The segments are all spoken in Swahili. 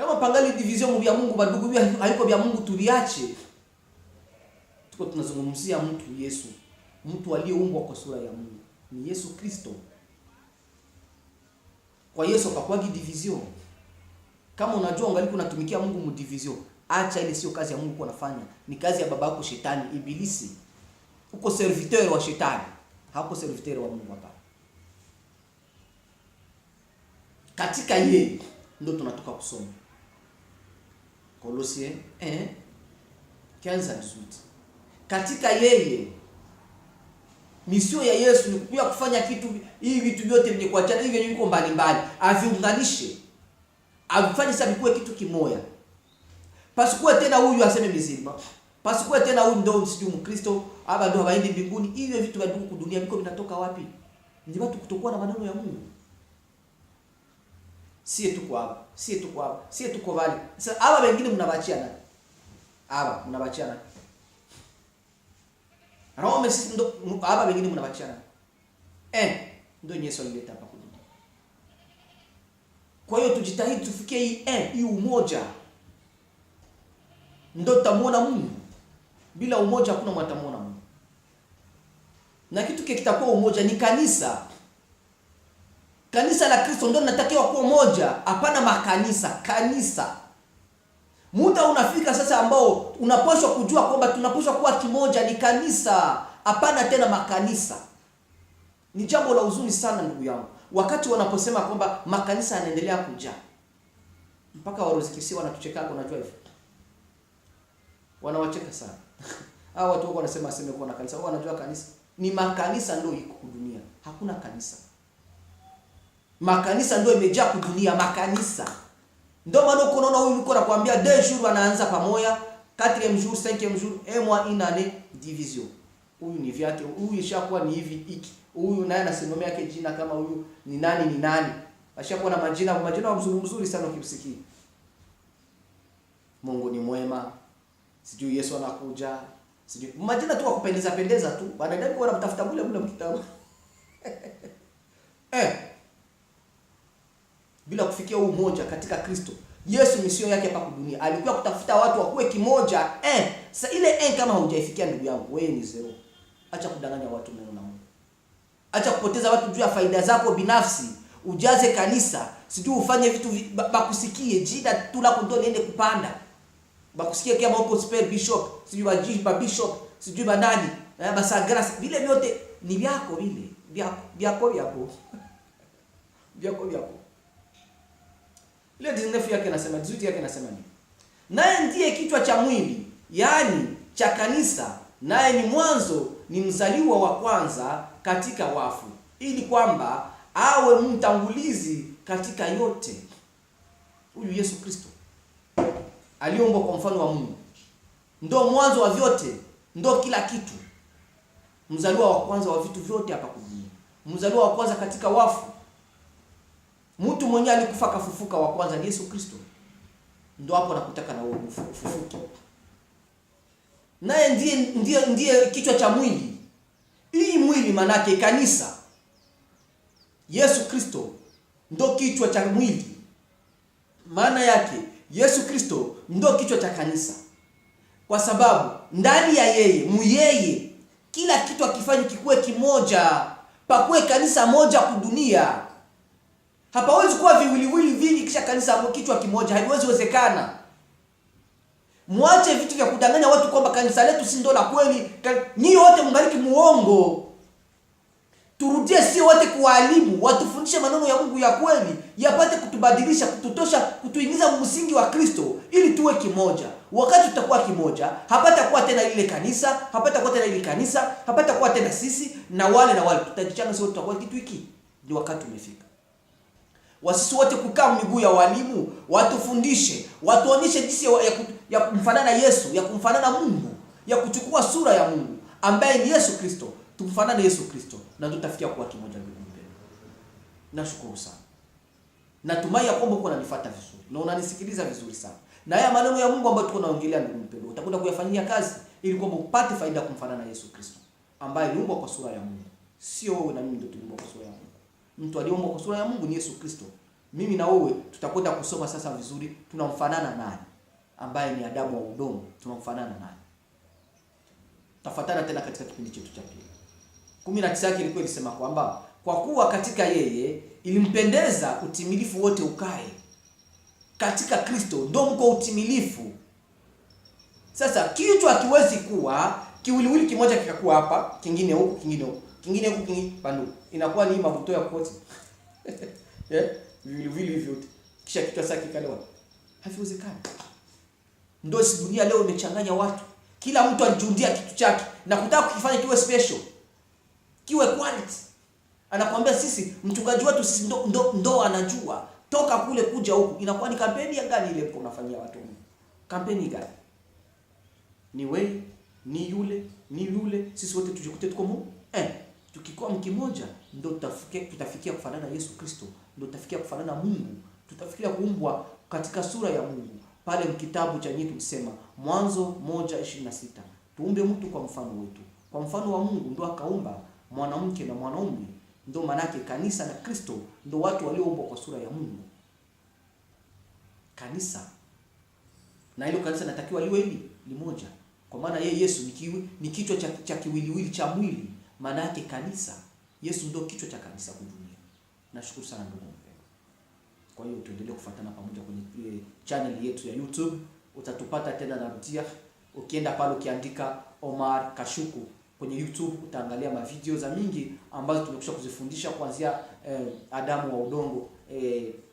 Kama pangali division vya Mungu badugu vya haiko vya Mungu tuliache. Tuko tunazungumzia mtu Yesu. Mtu aliyeumbwa kwa sura ya Mungu. Ni Yesu Kristo. Kwa Yesu akakuwa division. Kama unajua ungali unatumikia Mungu mu division, acha ile sio kazi ya Mungu unafanya. Ni kazi ya baba yako shetani, ibilisi. Uko serviteur wa shetani. Hako serviteur wa Mungu hapa. Katika yeye ndio tunatoka kusoma. Kolosien 1:15-18. Katika yeye misio ya Yesu ni kuja kufanya hivi vitu vyote vyenye kuachana hivi viko mbali mbali, aviunganishe. Avifanye sasa bikuwe kitu kimoja. Pasikuwe tena huyu aseme mizima. Pasikuwe tena huyu ndio sijui Mkristo, aba ndio waende mbinguni. Hiyo vitu vya dunia dunia biko vinatoka wapi? Ni watu kutokuwa na maneno ya Mungu. Sie tuko hapa. Sie tuko vale. Sasa hawa wengine mnabachia nani? Hawa mnabachia nani? Rome sisi ndo hawa wengine mnabachia nani? Ndio Yesu alileta hapa kudunia. Kwa hiyo tujitahidi tufikie hii umoja. Ndio tutamuona Mungu. Bila umoja hakuna mtamuona Mungu. Na kitu kitakuwa umoja ni kanisa. Kanisa la Kristo ndio linatakiwa kuwa moja, hapana makanisa, kanisa. Muda unafika sasa ambao unapaswa kujua kwamba tunapaswa kuwa kimoja, ni kanisa, hapana tena makanisa. Ni jambo la huzuni sana ndugu yangu. Wakati wanaposema kwamba makanisa yanaendelea kujaa. Mpaka warozikisi wanatucheka, unajua hivyo. Wanawacheka sana. Hao watu wako wanasema aseme kwa na kanisa. Wao wanajua kanisa. Ni makanisa ndio iko dunia. Hakuna kanisa. Makanisa ndio imejaa kudunia, makanisa. Ndio maana uko unaona huyu yuko anakuambia 2 jours anaanza pamoja, 4e jour, 5e jour, et moi inane division. Huyu ni vyake, huyu ishakuwa ni hivi hiki. Huyu naye anasimamia yake jina kama huyu ni nani. Ashakuwa na majina mzuri sana ukimsikia. Mungu ni mwema. Sijui Yesu anakuja. Sijui majina tu kupendeza tu. Baadaye kwa wanamtafuta bure mkitabu. Bila kufikia umoja katika Kristo. Yesu misio yake hapa dunia alikuwa kutafuta watu wakuwe kimoja. Sasa ile kama hujaifikia ndugu yangu, wewe ni zero. Acha kudanganya watu neno la Mungu. Acha kupoteza watu juu ya faida zako binafsi. Ujaze kanisa, sijui ufanye vitu bakusikie jida tu lako ndio niende kupanda. Bakusikie kama uko spare bishop, sijui ba bishop, sijui ba nani, basa grace, vile vyote ni vyako vile. Vyako. Ile 19 yake nasema, 18 yake nasema nini? Naye ndiye kichwa cha mwili, yani cha kanisa, naye ni mwanzo, ni mzaliwa wa kwanza katika wafu, ili kwamba awe mtangulizi katika yote. Huyu Yesu Kristo aliumbwa kwa mfano wa Mungu. Ndio mwanzo wa vyote, ndio kila kitu. Mzaliwa wa kwanza wa vitu vyote hapa dunia. Mzaliwa wa kwanza katika wafu. Mtu mwenye alikufa kafufuka wa kwanza ni Yesu Kristo. Ndio hapo nakutaka na wewe ufufuke. Naye ndiye kichwa cha mwili. Hii mwili manake kanisa. Yesu Kristo ndio kichwa cha mwili. Maana yake Yesu Kristo ndio kichwa cha kanisa. Kwa sababu ndani ya yeye, kila kitu akifanya kikuwe kimoja, pakuwe kanisa moja kudunia. Hapawezi kuwa viwiliwili vingi kisha kanisa kichwa kimoja, haiwezi wezekana. Muache vitu vya kudanganya watu kwamba kanisa letu si ndio la kweli. Nyinyi wote mngaliki muongo. Turudie sio wote kualimu, watufundishe maneno ya Mungu ya kweli, yapate kutubadilisha, kututosha, kutuingiza msingi wa Kristo ili tuwe kimoja. Wakati tutakuwa kimoja, hapata kuwa tena ile kanisa, hapata kuwa tena ile kanisa, hapata kuwa tena sisi na wale. Tutajichanga sio tutakuwa kitu hiki. Ndio wakati umefika. Wasisi wote kukaa miguu ya walimu, watufundishe, watuonyeshe jinsi ya kumfanana Yesu, ya kumfanana Mungu, ya kuchukua sura ya Mungu ambaye ni Yesu Kristo. Tumfanane Yesu Kristo na tutafikia kuwa kimoja ndugu mpendwa. Nashukuru sana. Natumai ya kwamba uko unanifuata vizuri na unanisikiliza vizuri sana. Na haya maneno ya Mungu ambayo tuko naongelea ndugu mpendwa, utakwenda kuyafanyia kazi ili kwamba upate faida kumfanana Yesu Kristo ambaye aliumbwa kwa sura ya Mungu. Sio wewe na mimi ndio tuliumbwa kwa sura ya Mungu. Mtu aliumbwa kwa sura ya Mungu ni Yesu Kristo. mimi na wewe tutakwenda kusoma sasa vizuri tunamfanana nani, ambaye ni Adamu wa udongo, tunamfanana nani. Tafuatana tena katika kipindi chetu cha pili. 19 yake ilikuwa ilisema kwamba kwa kuwa katika yeye ilimpendeza utimilifu wote ukae. Katika Kristo ndio mko utimilifu. Sasa kichwa hakiwezi kuwa kiwiliwili kimoja kikakuwa hapa, kingine huku, kingine huku, kingine huku, kingine bandu. Inakuwa ni mabuto ya koti. Viwiliwili vyote. Kisha kichwa sasa kikalewa. Haviwezekani. Ndio si dunia leo imechanganya watu. Kila mtu anajundia kitu chake na kutaka kukifanya kiwe special. Kiwe quality. Anakuambia sisi mchungaji wetu sisi ndo anajua. Toka kule kuja huku. Inakuwa ni kampeni ya gani ile mko mnafanyia watu? Kampeni gani? Ni wewe, ni yule, sisi wote tujikute tuko Mungu. Tukikuwa mkimoja ndio tutafikia kufanana na Yesu Kristo, ndio tutafikia kufanana na Mungu, tutafikia kuumbwa katika sura ya Mungu. Pale mkitabu cha Yesu tulisema Mwanzo 1:26, tuumbe mtu kwa mfano wetu. Kwa mfano wa Mungu ndio akaumba mwanamke na mwanaume. Ndio manake kanisa na Kristo ndio watu walioumbwa kwa sura ya Mungu. Kanisa na hilo kanisa natakiwa liwe hili limoja. Kwa maana yeye Yesu ni kichwa cha kiwiliwili cha mwili. Maana yake kanisa, Yesu ndio kichwa cha kanisa kwa dunia. Nashukuru sana ndugu mpendwa. Kwa hiyo tuendelee kufuatana pamoja kwenye channel yetu ya YouTube. Utatupata tena na rudia. Ukienda pale ukiandika Omar Kashuku kwenye YouTube utaangalia mavideo za mingi ambazo tumekwisha kuzifundisha kuanzia Adamu wa udongo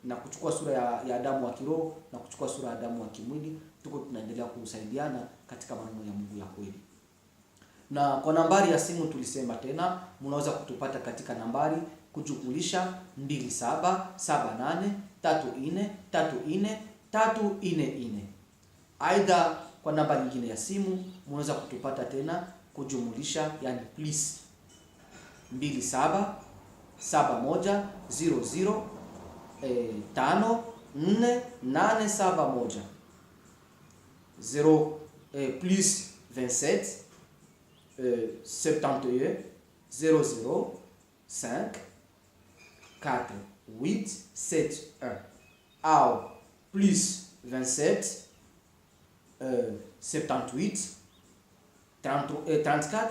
na kuchukua sura ya Adamu wa kiroho na kuchukua sura ya Adamu wa kimwili. Tuko tunaendelea kusaidiana katika maneno ya Mungu ya kweli. Na kwa nambari ya simu tulisema tena, mnaweza kutupata katika nambari kujumulisha 2778343434. Aidha kwa namba nyingine ya simu mnaweza kutupata tena kujumulisha, yani please 277100548871 plus 27 71 00 5 4 8 7 1 au plus 27 78 34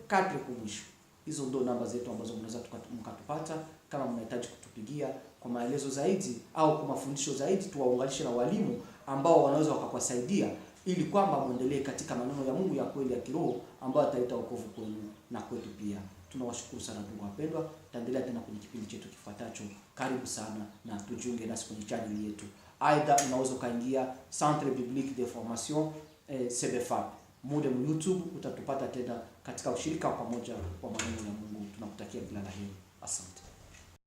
4 kumwisho. Hizo ndio namba zetu ambazo mnaweza mkatupata kama mnahitaji kutupigia kwa maelezo zaidi au kwa mafundisho zaidi. Tuwaunganishe na walimu ambao wanaweza wakakusaidia ili kwamba muendelee katika maneno ya Mungu ya kweli ya kiroho ambayo ataleta wokovu kwenu na kwetu pia. Tunawashukuru sana ndugu wapendwa. Tutaendelea tena kwenye kipindi chetu kifuatacho. Karibu sana na tujiunge nasi kwenye channel yetu. Aidha unaweza kaingia Centre Biblique de Formation CBFA. Mude mu YouTube utatupata tena katika ushirika pamoja wa maneno ya Mungu. Tunakutakia kila la heri. Asante.